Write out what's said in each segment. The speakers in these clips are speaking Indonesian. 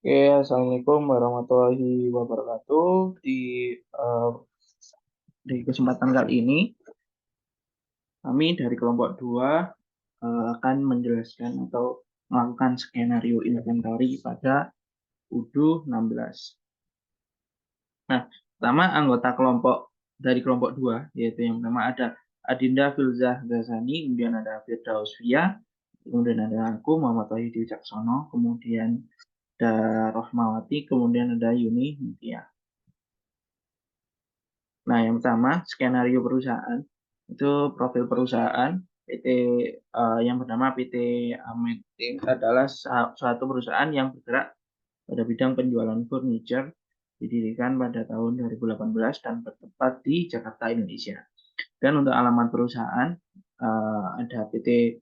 Oke, Assalamualaikum warahmatullahi wabarakatuh. Eh, di kesempatan kali ini, kami dari kelompok 2 akan menjelaskan atau melakukan skenario inventory pada UDU 16. Nah, pertama anggota kelompok dari kelompok 2, yaitu yang pertama ada Adinda Filzah Ghazani, kemudian ada Firdaus Fia, kemudian ada aku Muhammad Wahidi Wicaksono, kemudian ada Rohmawati, kemudian ada Yuni Mutia. Nah, yang pertama, skenario perusahaan. Itu profil perusahaan. PT yang bernama PT Ametis adalah suatu perusahaan yang bergerak pada bidang penjualan furniture, didirikan pada tahun 2018 dan bertempat di Jakarta, Indonesia. Dan untuk alamat perusahaan, ada PT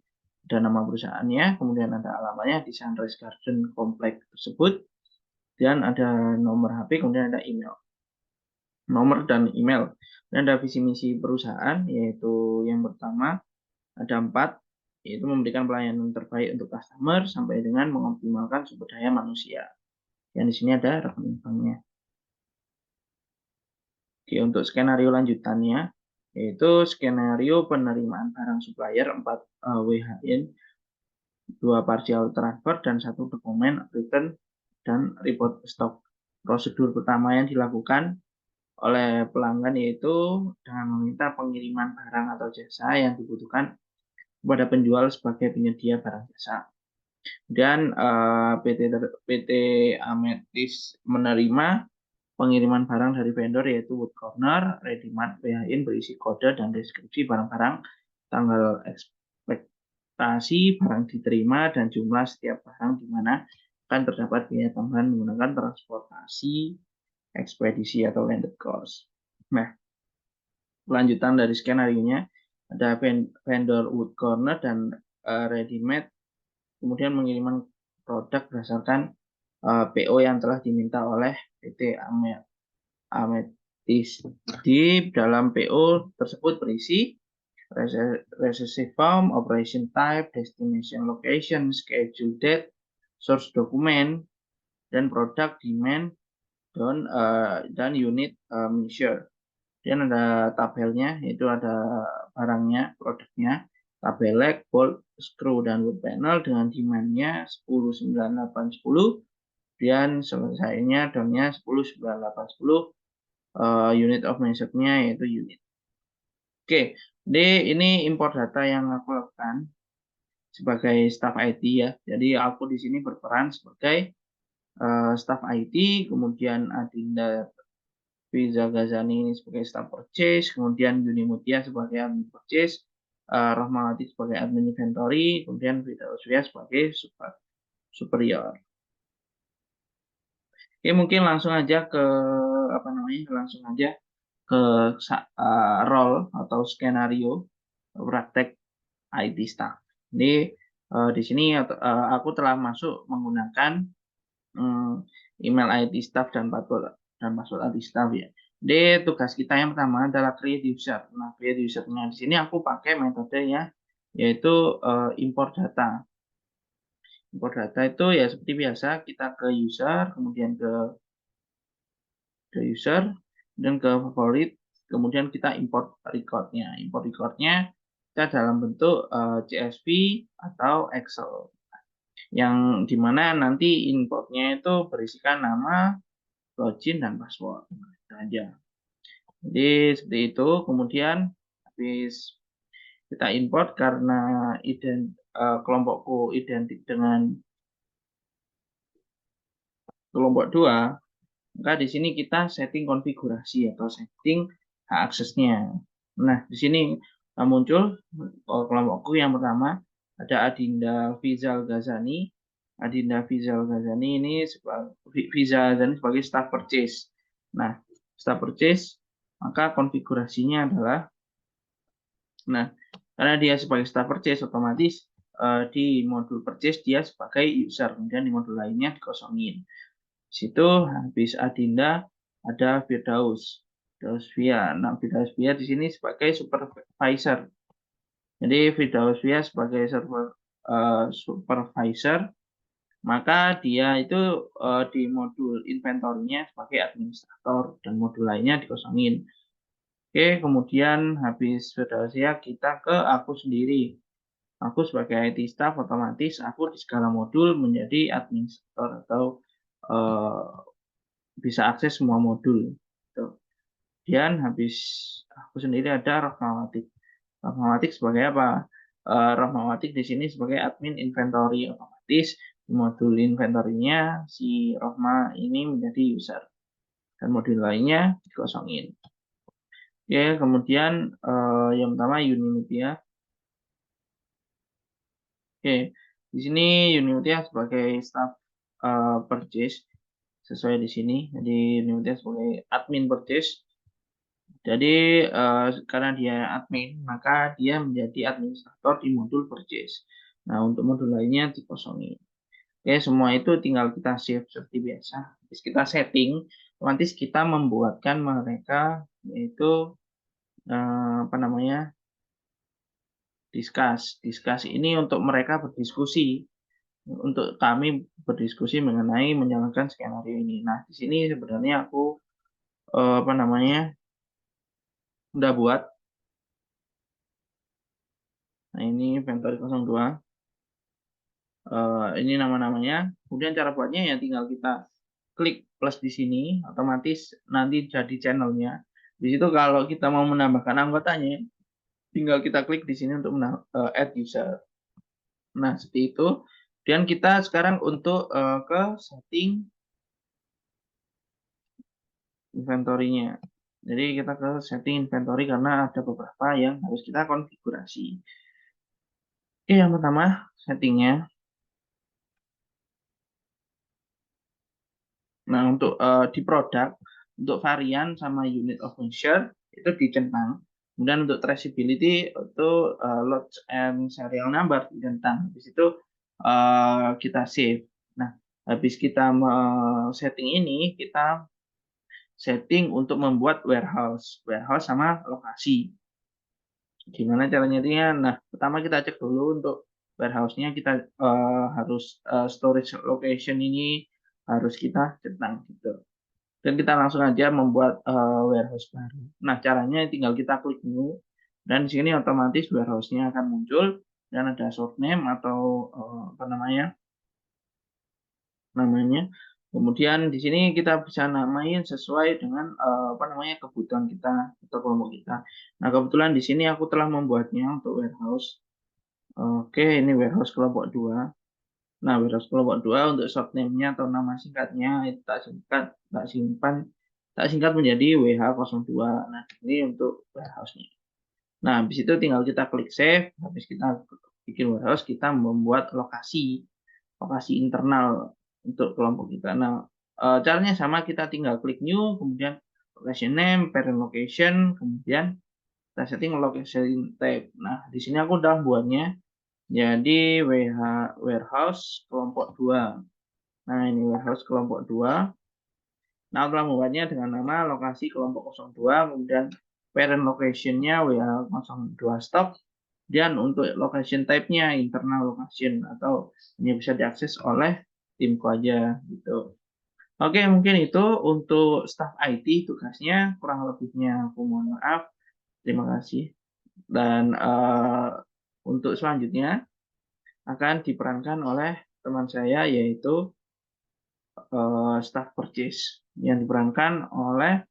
dan nama perusahaannya, kemudian ada alamatnya di Sunrise Garden Komplek tersebut, dan ada nomor HP, kemudian ada email. Nomor dan email. Dan ada visi misi perusahaan, yaitu yang pertama ada 4, yaitu memberikan pelayanan terbaik untuk customer sampai dengan mengoptimalkan sumber daya manusia. Yang di sini ada rekening banknya. Oke, untuk skenario lanjutannya, yaitu skenario penerimaan barang supplier 4 WHIN, 2 partial transfer, dan 1 dokumen return dan report stock. Prosedur pertama yang dilakukan oleh pelanggan yaitu dengan meminta pengiriman barang atau jasa yang dibutuhkan kepada penjual sebagai penyedia barang jasa. Dan PT Ametis menerima pengiriman barang dari vendor yaitu Wood Corner, Readymart, BHIN berisi kode dan deskripsi barang-barang, tanggal ekspektasi barang diterima, dan jumlah setiap barang di mana akan terdapat biaya tambahan menggunakan transportasi, ekspedisi atau landed cost. Nah, kelanjutan dari skenario-nya ada vendor Wood Corner dan Readymart kemudian mengirimkan produk berdasarkan PO yang telah diminta oleh PT Ametis. Di dalam PO tersebut berisi receive form, operation type, destination location, schedule date, source document, dan product demand, dan unit measure. Dan ada tabelnya, yaitu ada barangnya, produknya, tabel leg, bolt, screw, dan wood panel dengan demand-nya 10, 9, 8, 10, dan selesainya down-nya 10, 9, 8, 10, unit of measure-nya yaitu unit. Oke, jadi ini import data yang aku lakukan sebagai staff IT ya. Jadi aku di sini berperan sebagai staff IT, kemudian Adinda Fiza Ghazani ini sebagai staff purchase, kemudian Yuni Mutia sebagai admin purchase, Rahmawati sebagai admin inventory, kemudian Vida Uswia sebagai superior. Oke, mungkin langsung aja ke langsung aja ke role atau skenario praktek IT staff. Ini di sini aku telah masuk menggunakan email IT staff dan password IT staff ya. Jadi tugas kita yang pertama adalah create user. Nah, create usernya di sini aku pakai metodenya yaitu import data. Import data itu ya seperti biasa kita ke user, kemudian ke user, dan ke favorit, kemudian kita import recordnya. Import recordnya kita dalam bentuk CSV atau Excel. Yang dimana nanti importnya itu berisikan nama, login, dan password. Itu aja. Jadi seperti itu. Kemudian habis kita import karena kelompokku identik dengan kelompok 2, maka di sini kita setting konfigurasi atau setting hak aksesnya. Nah, di sini muncul kelompokku yang pertama ada Adinda Fizal Ghazani. Adinda Fizal Ghazani ini sebagai staff purchase. Nah, staff purchase maka konfigurasinya adalah, nah, karena dia sebagai staff purchase otomatis di modul purchase dia sebagai user, kemudian di modul lainnya dikosongin. Di situ habis Adinda ada Firdaus Via. Nah, Firdaus Via di sini sebagai supervisor. Jadi Firdaus Via sebagai supervisor maka dia itu di modul inventory-nya sebagai administrator dan modul lainnya dikosongin. Oke, kemudian habis berhasil kita ke aku sendiri. Aku sebagai IT staff otomatis aku di segala modul menjadi administrator atau eh, bisa akses semua modul. Gitu. Kemudian habis aku sendiri ada Rahmawatik. Rahmawatik sebagai apa? Rahmawatik di sini sebagai admin inventory otomatis di modul inventory-nya si Rohma ini menjadi user dan modul lainnya dikosongin. Oke, kemudian yang pertama Unimedia. Oke, di sini Unimedia sebagai staff purchase sesuai di sini. Jadi Unimedia sebagai admin purchase. Jadi karena dia admin, maka dia menjadi administrator di modul purchase. Nah, untuk modul lainnya dikosongin. Oke, semua itu tinggal kita save seperti biasa. Terus kita setting, otomatis kita membuatkan mereka yaitu apa namanya? Discuss ini untuk mereka berdiskusi, untuk kami berdiskusi mengenai menjalankan skenario ini. Nah, di sini sebenarnya aku apa namanya? Udah buat. Nah, ini inventory 02. Ini nama-namanya. Kemudian cara buatnya ya tinggal kita klik plus di sini, otomatis nanti jadi channelnya. Di situ kalau kita mau menambahkan anggotanya, tinggal kita klik di sini untuk add user. Nah, seperti itu. Dan kita sekarang untuk ke setting inventory-nya. Jadi kita ke setting inventory karena ada beberapa yang harus kita konfigurasi. Oke, yang pertama settingnya. Nah, untuk di produk, untuk varian sama unit of measure itu dicentang. Kemudian untuk traceability itu lots and serial number dicentang. Habis itu kita save. Nah, habis kita setting ini, kita setting untuk membuat warehouse. Warehouse sama lokasi. Gimana caranya? Nah, pertama kita cek dulu untuk warehouse-nya, kita harus storage location ini harus kita centang gitu. Dan kita langsung aja membuat warehouse baru. Nah, caranya tinggal kita klik new dan di sini otomatis warehouse-nya akan muncul dan ada short name atau apa namanya. Kemudian di sini kita bisa namain sesuai dengan apa namanya kebutuhan kita atau kelompok kita. Nah, kebetulan di sini aku telah membuatnya untuk warehouse. Oke, ini warehouse kelompok 2. Nah, warehouse kelompok 2 untuk short name-nya atau nama singkatnya itu tak singkat menjadi WH02. Nah, ini untuk warehouse-nya. Nah, habis itu tinggal kita klik save. Habis kita bikin warehouse, kita membuat lokasi internal untuk kelompok kita. Nah, caranya sama, kita tinggal klik new, kemudian location name, parent location, kemudian kita setting location type. Nah, di sini aku udah buatnya jadi warehouse kelompok 2. Nah, ini warehouse kelompok 2. Nah, telah membuatnya dengan nama lokasi kelompok 02, kemudian parent location-nya WH02 stock, dan untuk location type-nya internal location atau hanya bisa diakses oleh timku aja gitu. Oke, mungkin itu untuk staff IT tugasnya, kurang lebihnya aku mohon maaf. Terima kasih. Dan untuk selanjutnya akan diperankan oleh teman saya yaitu staff purchase yang diperankan oleh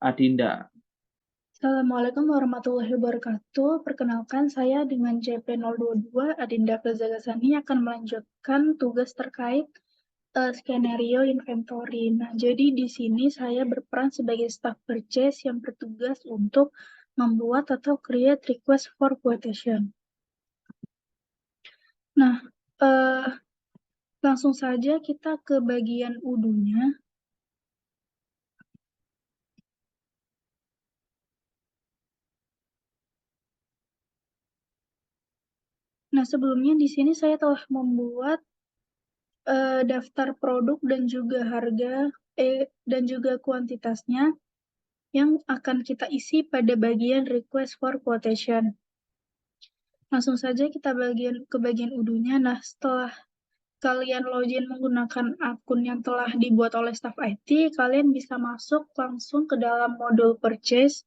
Adinda. Assalamualaikum warahmatullahi wabarakatuh. Perkenalkan, saya dengan JP022 Adinda Fazagasani akan melanjutkan tugas terkait skenario inventory. Nah, jadi di sini saya berperan sebagai staff purchase yang bertugas untuk membuat atau create request for quotation. Nah, langsung saja kita ke bagian UDU-nya. Nah, sebelumnya di sini saya telah membuat daftar produk dan juga harga dan juga kuantitasnya yang akan kita isi pada bagian request for quotation. Langsung saja kita ke bagian UDU-nya. Nah, setelah kalian login menggunakan akun yang telah dibuat oleh staf IT, kalian bisa masuk langsung ke dalam modul purchase.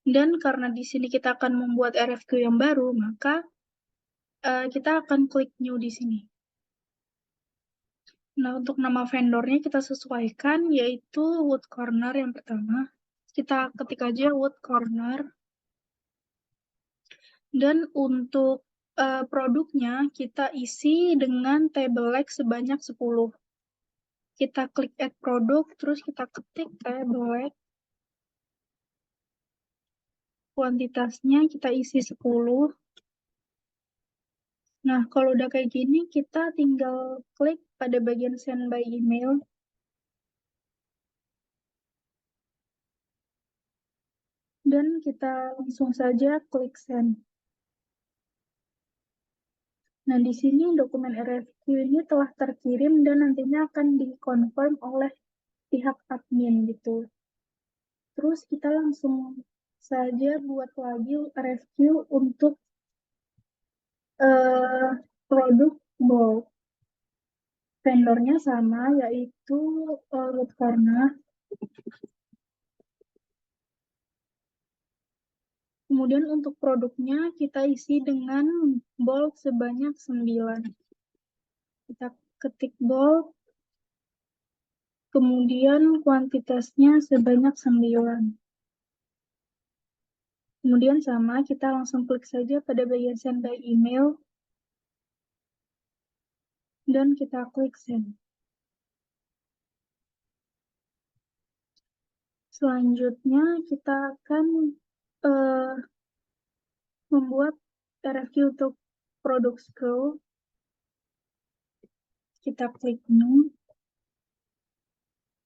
Dan karena di sini kita akan membuat RFQ yang baru, maka kita akan klik new di sini. Nah, untuk nama vendornya kita sesuaikan, yaitu Wood Corner yang pertama. Kita ketik aja Wood Corner. Dan untuk produknya kita isi dengan table like sebanyak 10. Kita klik add produk, terus kita ketik table like. Kuantitasnya kita isi 10. Nah, kalau udah kayak gini, kita tinggal klik pada bagian send by email. Dan kita langsung saja klik send. Nah, di sini dokumen RFQ ini telah terkirim dan nantinya akan dikonfirm oleh pihak admin gitu. Terus kita langsung saja buat lagi RFQ untuk produk bulk. Vendornya sama, yaitu Wood Corner. Kemudian untuk produknya kita isi dengan bulk sebanyak 9. Kita ketik bulk, kemudian kuantitasnya sebanyak 9. Kemudian sama, kita langsung klik saja pada bagian send by email, dan kita klik send. Selanjutnya kita akan membuat RFQ untuk produk scroll. Kita klik new.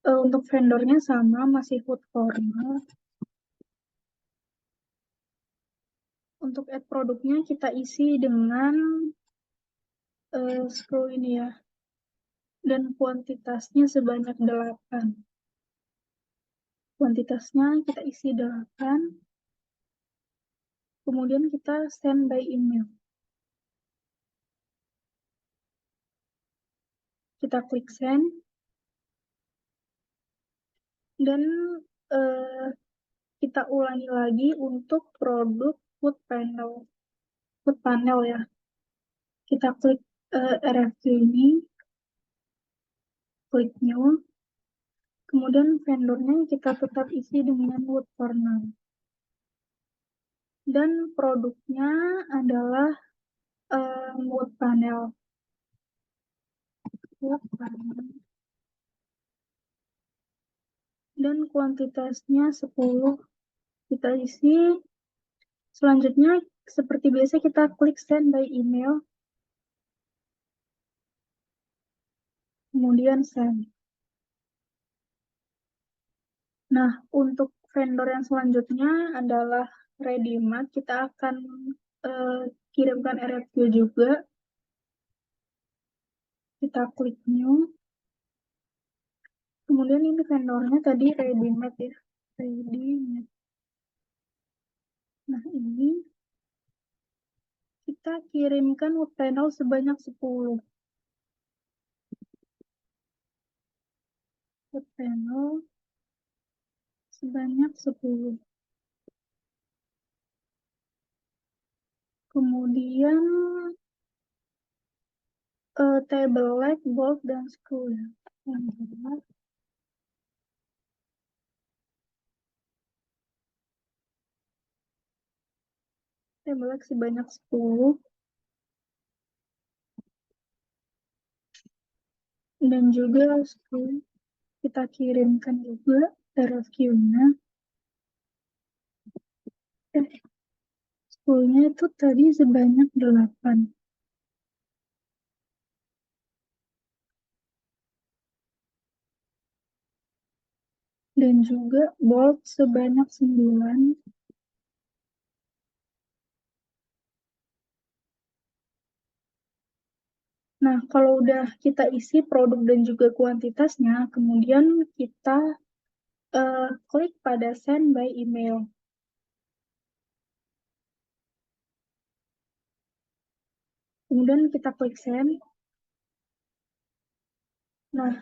Untuk vendornya sama, masih Wood Corner. Untuk add produknya kita isi dengan scroll ini ya. Dan kuantitasnya sebanyak 8. Kuantitasnya kita isi 8. Kemudian kita send by email. Kita klik send. Dan kita ulangi lagi untuk produk wood panel ya. Kita klik RFQ ini, klik new. Kemudian vendornya kita tetap isi dengan Wood Corner. Dan produknya adalah wood panel. Dan kuantitasnya 10 kita isi. Selanjutnya seperti biasa kita klik send by email. Kemudian send. Nah, untuk vendor yang selanjutnya adalah Readymart. Kita akan kirimkan RFQ juga. Kita klik new. Kemudian ini vendornya tadi Readymart ya. Readymart. Nah, ini kita kirimkan wood panel sebanyak 10. Wood panel sebanyak 10. Kemudian table leg, bolt, dan screw ya. Table leg sebanyak 10. Dan juga screw kita kirimkan juga RFQ-nya. Screw-nya itu tadi sebanyak 8. Dan juga bolt sebanyak 9. Nah, kalau udah kita isi produk dan juga kuantitasnya, kemudian kita klik pada send by email. Kemudian kita klik send. Nah,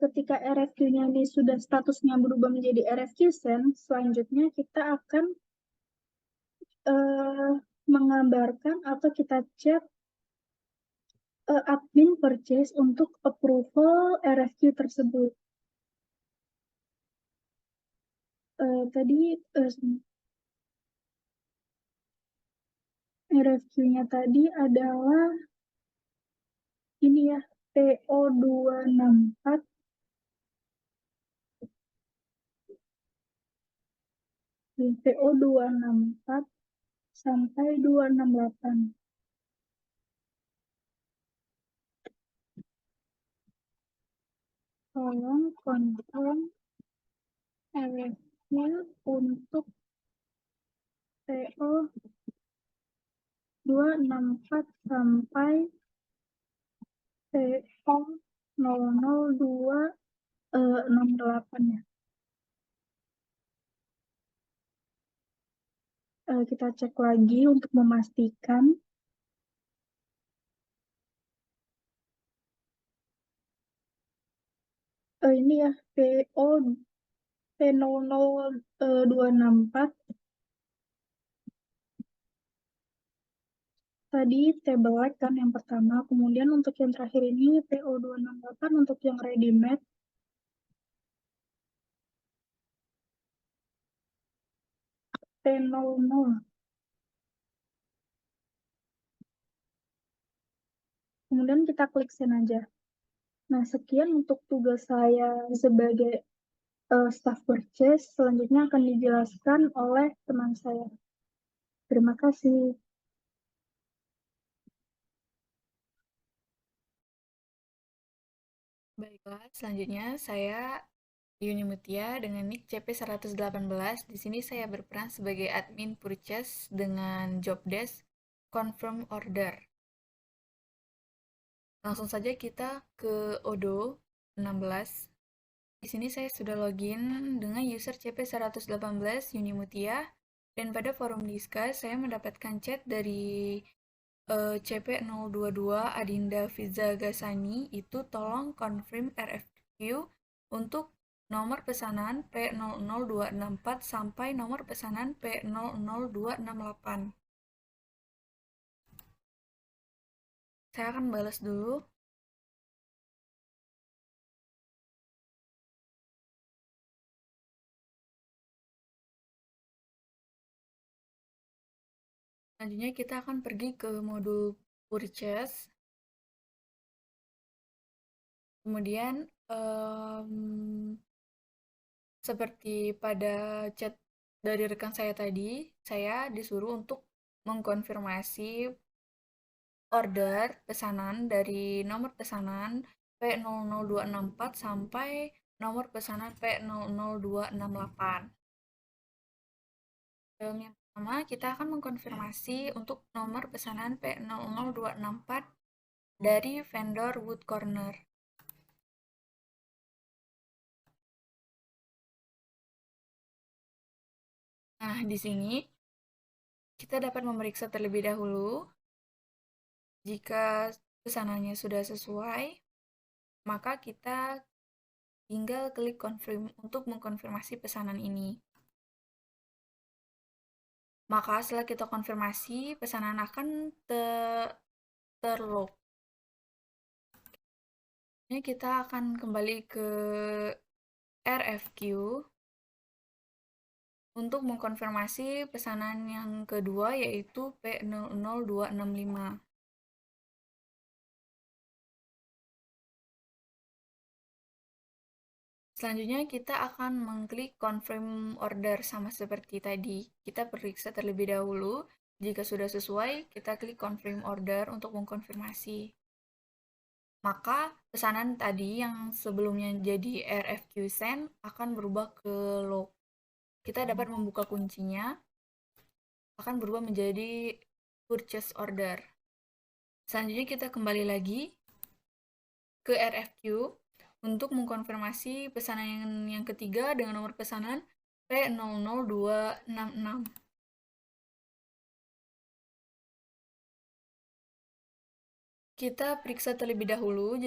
ketika RFQ-nya ini sudah statusnya berubah menjadi RFQ send, selanjutnya kita akan menggambarkan atau kita chat admin purchase untuk approval RFQ tersebut. Tadi RFQ-nya tadi adalah ini ya, PO264 PO264 sampai 268. Tolong confirm RFQ untuk PO 264 sampai PO 00268 ya. Kita cek lagi untuk memastikan. Ini ya, PO P00264 tadi table like kan yang pertama, kemudian untuk yang terakhir ini PO268 untuk yang ready made. P00. Kemudian kita klik send aja. Nah, sekian untuk tugas saya sebagai staff purchase. Selanjutnya akan dijelaskan oleh teman saya. Terima kasih. Baiklah, selanjutnya saya Yuni Mutia dengan nick CP118. Di sini saya berperan sebagai admin purchase dengan job desk confirm order. Langsung saja kita ke Odo 16. Di sini saya sudah login dengan user CP118 Yuni Mutia, dan pada forum discuss saya mendapatkan chat dari CP022 Adinda Fiza Gasani, itu tolong confirm RFQ untuk nomor pesanan P00264 sampai nomor pesanan P00268. Saya akan balas dulu. Selanjutnya kita akan pergi ke modul purchase. Kemudian seperti pada chat dari rekan saya tadi, saya disuruh untuk mengkonfirmasi order pesanan dari nomor pesanan P00264 sampai nomor pesanan P00268. Yang pertama, kita akan mengkonfirmasi untuk nomor pesanan P00264 dari vendor Wood Corner. Nah, di sini kita dapat memeriksa terlebih dahulu. Jika pesanannya sudah sesuai, maka kita tinggal klik confirm untuk mengkonfirmasi pesanan ini. Maka setelah kita konfirmasi, pesanan akan terlog. Ini kita akan kembali ke RFQ untuk mengkonfirmasi pesanan yang kedua, yaitu P00265. Selanjutnya kita akan mengklik confirm order sama seperti tadi. Kita periksa terlebih dahulu. Jika sudah sesuai, kita klik confirm order untuk mengkonfirmasi. Maka pesanan tadi yang sebelumnya jadi RFQ send akan berubah ke log. Kita dapat membuka kuncinya, akan berubah menjadi purchase order. Selanjutnya kita kembali lagi ke RFQ untuk mengkonfirmasi pesanan yang ketiga dengan nomor pesanan P00266. Kita periksa terlebih dahulu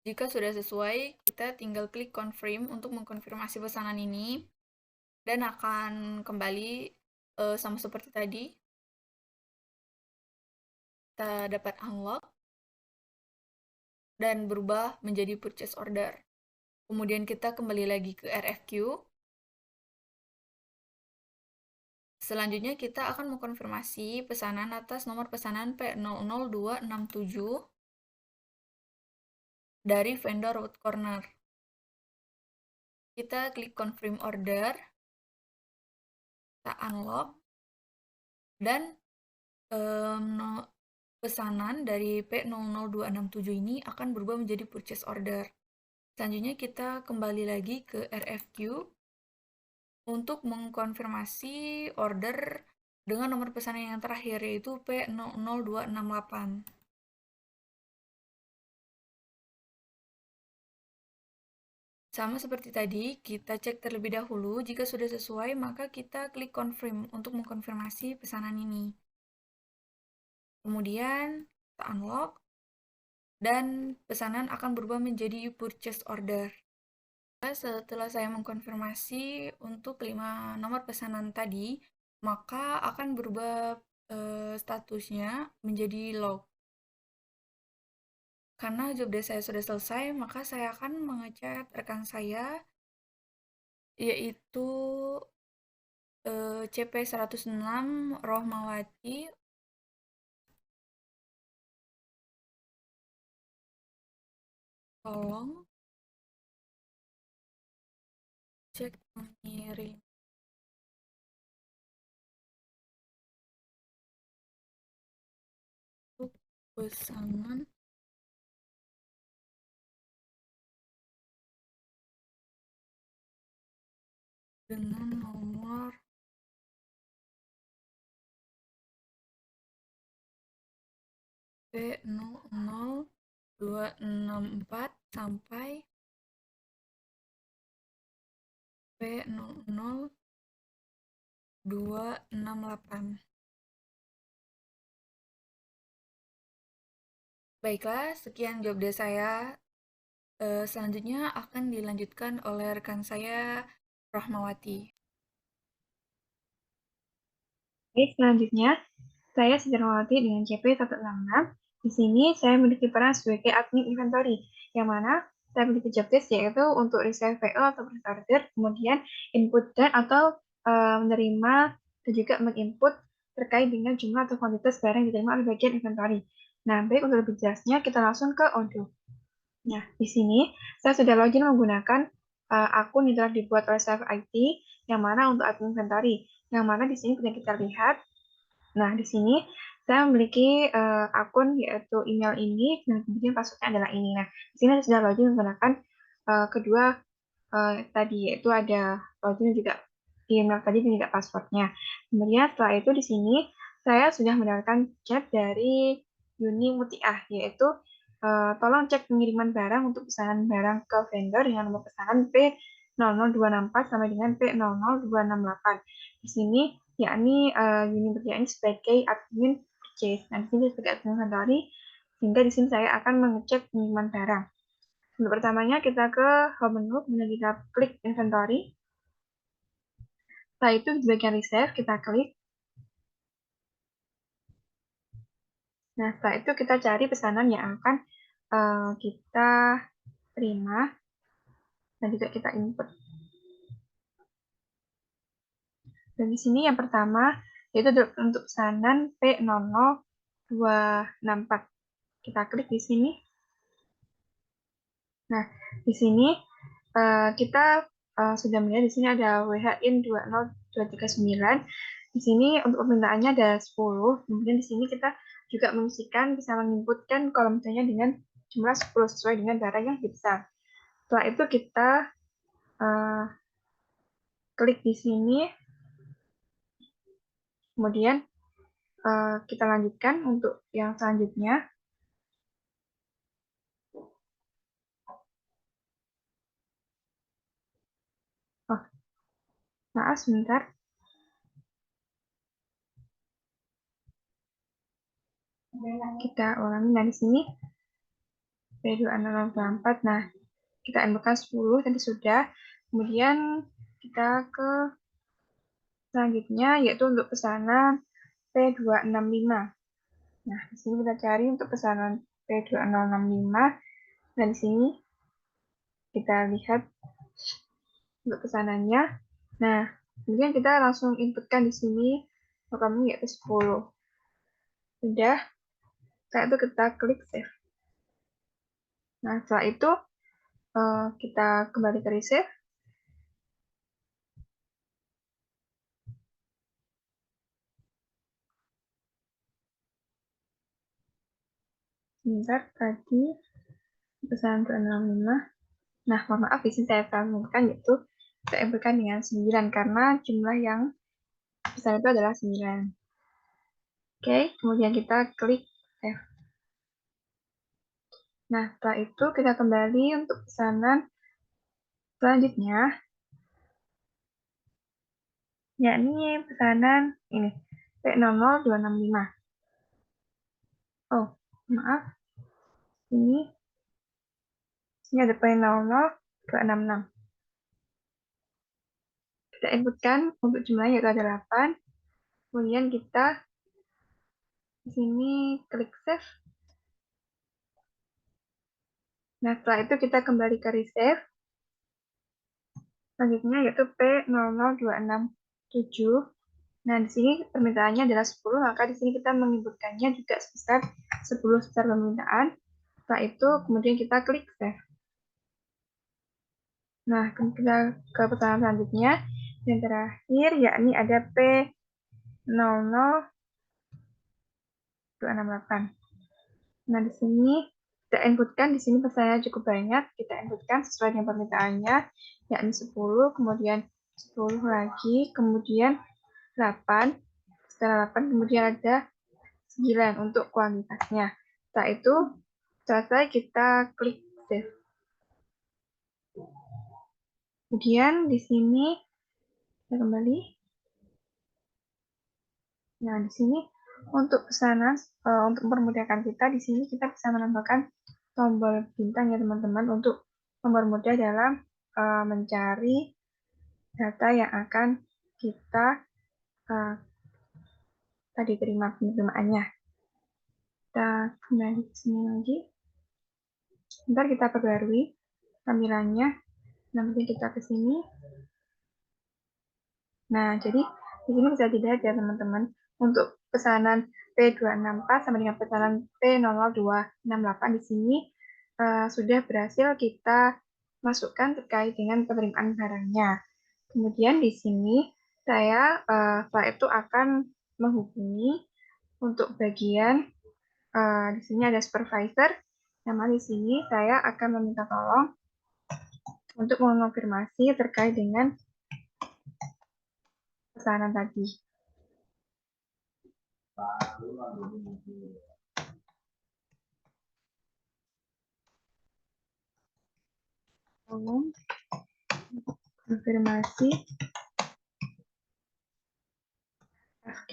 Jika sudah sesuai, kita tinggal klik confirm untuk mengkonfirmasi pesanan ini dan akan kembali sama seperti tadi. Kita dapat unlock dan berubah menjadi purchase order. Kemudian kita kembali lagi ke RFQ. Selanjutnya kita akan mengkonfirmasi pesanan atas nomor pesanan P00267 dari vendor Road Corner. Kita klik confirm order, kita unlock, dan pesanan dari P00267 ini akan berubah menjadi purchase order. Selanjutnya kita kembali lagi ke RFQ untuk mengkonfirmasi order dengan nomor pesanan yang terakhir, yaitu P00268. Sama seperti tadi, kita cek terlebih dahulu. Jika sudah sesuai, maka kita klik confirm untuk mengkonfirmasi pesanan ini. Kemudian, kita unlock, dan pesanan akan berubah menjadi purchase order. Setelah saya mengkonfirmasi untuk 5 nomor pesanan tadi, maka akan berubah statusnya menjadi log. Karena job desk saya sudah selesai, maka saya akan mengechat rekan saya, yaitu CP106 Rohmawati. Tolong cek mengirim untuk pesanan dengan nomor P00264 sampai P00268. Baiklah, sekian job desk saya. Selanjutnya akan dilanjutkan oleh rekan saya, Rahmawati. Oke, selanjutnya saya Rahmawati dengan CP166. Di sini saya memiliki peran sebagai admin inventory, yang mana saya memiliki job desk yaitu untuk receive PO atau purchase order, kemudian input dan atau menerima dan juga menginput terkait dengan jumlah atau kuantitas barang yang diterima oleh bagian inventory. Nah, baik untuk lebih jelasnya kita langsung ke Odoo. Nah, di sini saya sudah login menggunakan akun yang telah dibuat oleh Staff IT, yang mana untuk admin inventory, yang mana di sini bisa kita lihat. Nah, di sini saya memiliki akun yaitu email ini, dan kemudian passwordnya adalah ini. Nah, di sini saya sudah login menggunakan kedua tadi, yaitu ada login dan juga email tadi dan juga passwordnya. Kemudian setelah itu di sini saya sudah mendapatkan chat dari Yuni Mutiah, yaitu tolong cek pengiriman barang untuk pesanan barang ke vendor dengan nomor pesanan P00264 sampai dengan P00268. Di sini yakni Yuni Mutiah ini sebagai admin purchase. Nah, di sini sebagai admin inventory, sehingga di sini saya akan mengecek pengiriman barang. Untuk pertamanya kita ke home menu, kemudian kita klik inventory. Setelah itu di bagian receive kita klik. Nah, setelah itu kita cari pesanan yang akan kita terima dan juga kita input. Dan di sini yang pertama yaitu untuk pesanan P00264. Kita klik di sini. Nah, di sini kita sudah melihat di sini ada WHIN 20239. Di sini untuk permintaannya ada 10. Kemudian di sini kita juga mengisikan, bisa menginputkan kolom misalnya dengan jumlah 10 sesuai dengan barang yang dipesan. Setelah itu kita klik di sini. Kemudian kita lanjutkan untuk yang selanjutnya. Oh, maaf sebentar. Kita ulangi dari sini. P2604. Nah, kita inputkan 10 tadi sudah. Kemudian kita ke selanjutnya, yaitu untuk pesanan P265. Nah, di sini kita cari untuk pesanan P2065. Dan di sini kita lihat untuk pesanannya. Nah, kemudian kita langsung inputkan di sini programnya yaitu 10. Sudah, setelah itu kita klik save. Nah, setelah itu kita kembali ke resave. Sebentar, tadi pesanan 265. Nah, mohon maaf, di sini saya tambahkan yaitu saya inputkan dengan 9 karena jumlah yang pesanan itu adalah 9. Oke, kemudian kita klik save. Nah, setelah itu kita kembali untuk pesanan selanjutnya, yakni pesanan ini, P00265. Oh, maaf, ini ada P00266. Kita inputkan untuk jumlahnya yaitu ada 8. Kemudian kita di sini klik save. Nah, setelah itu kita kembali ke resave. Selanjutnya yaitu P00267. Nah, di sini permintaannya adalah 10, maka di sini kita menginputkannya juga sebesar 10 secara permintaan. Setelah itu kemudian kita klik save. Nah, kita ke pesanan selanjutnya. Yang terakhir yakni ada P00268. Nah, di sini kita inputkan, di sini pesannya cukup banyak. Kita inputkan sesuai dengan permintaannya, yakni 10, kemudian 10 lagi, kemudian 8. Setelah 8 kemudian ada 9 untuk kuantitasnya. Setelah itu selesai, kita klik save. Kemudian di sini kita kembali. Nah, di sini untuk pesanan, untuk mempermudahkan kita, di sini kita bisa menambahkan tombol bintang ya teman-teman untuk mempermudah dalam mencari data yang akan kita tadi terima penerimaannya. Kita kembali ke sini lagi. Bentar kita perbarui tampilannya. Nanti kita ke sini. Nah, jadi di sini bisa dilihat ya teman-teman, untuk pesanan P264 sama dengan pesanan P00268 di sini sudah berhasil kita masukkan terkait dengan penerimaan barangnya. Kemudian di sini saya setelah itu akan menghubungi untuk bagian di sini ada supervisor, nama di sini saya akan meminta tolong untuk mengonfirmasi terkait dengan pesanan tadi. Tolong konfirmasi FQ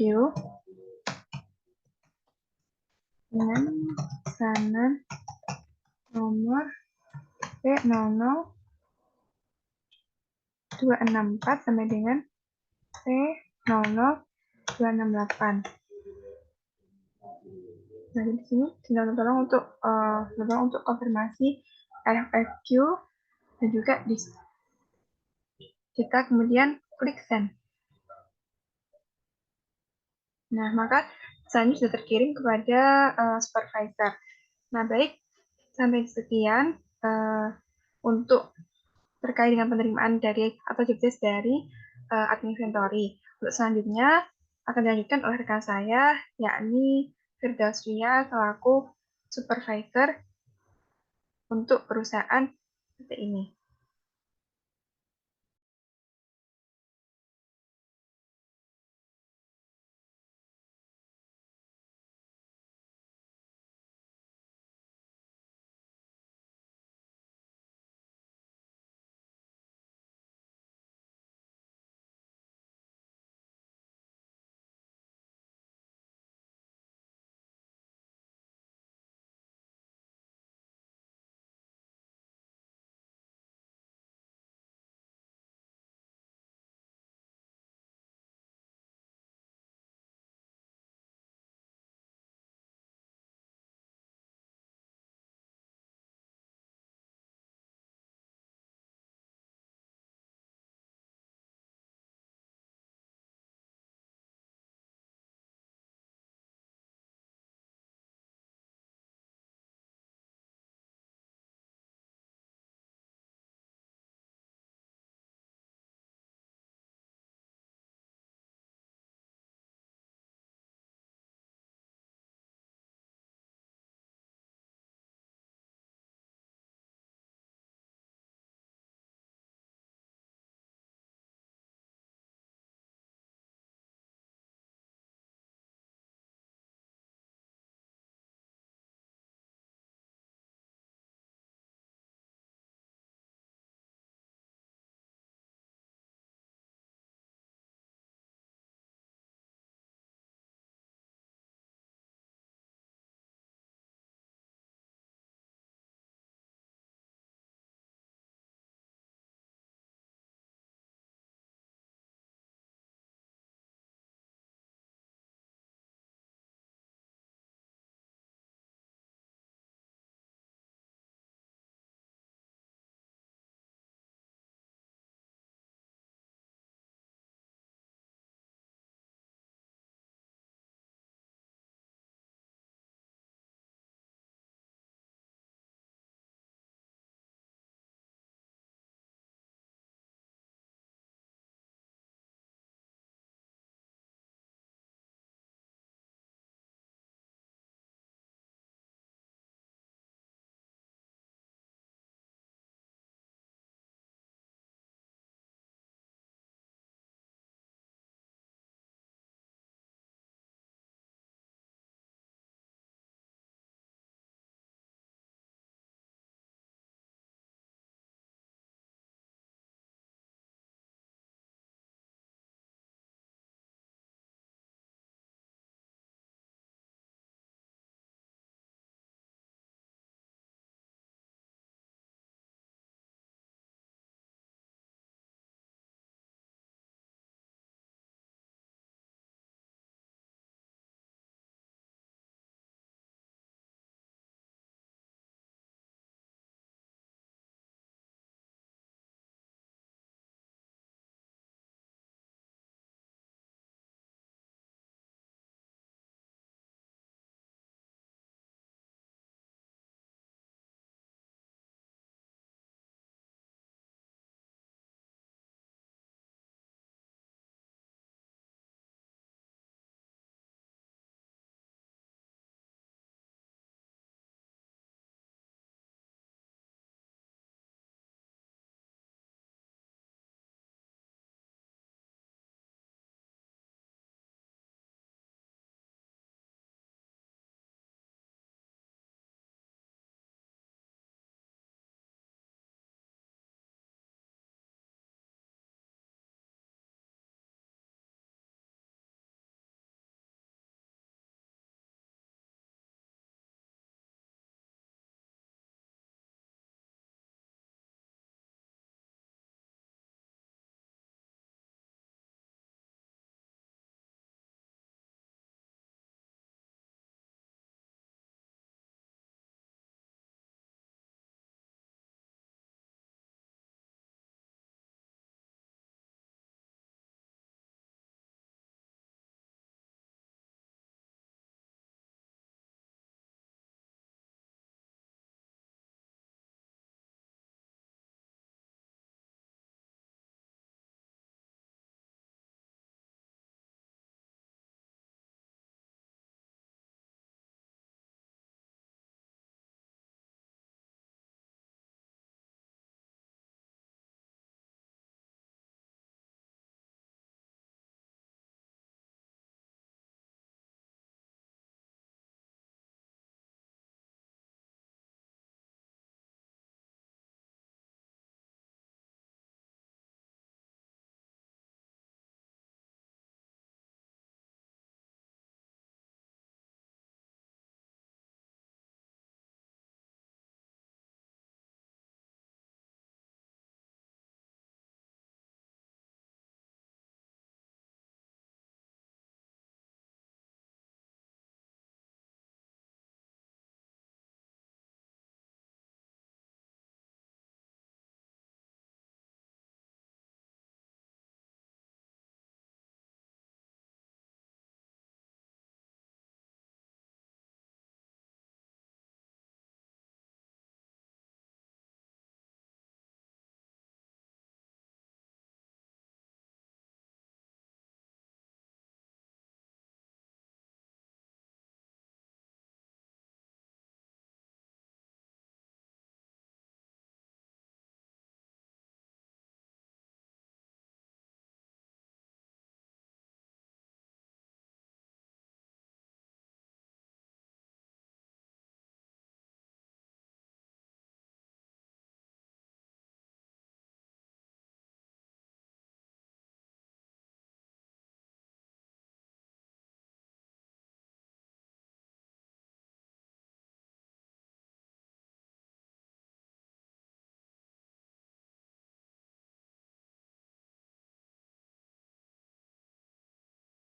dengan pesanan nomor P00264 sampai dengan P00268. Nah, di sini tolong untuk konfirmasi RFQ dan juga di kita kemudian klik send. Nah, maka pesannya sudah terkirim kepada supervisor. Nah, baik, sampai sekian untuk terkait dengan penerimaan dari atau jobdesk dari admin inventory. Untuk selanjutnya akan dilanjutkan oleh rekan saya, yakni Firdausya selaku supervisor untuk perusahaan seperti ini.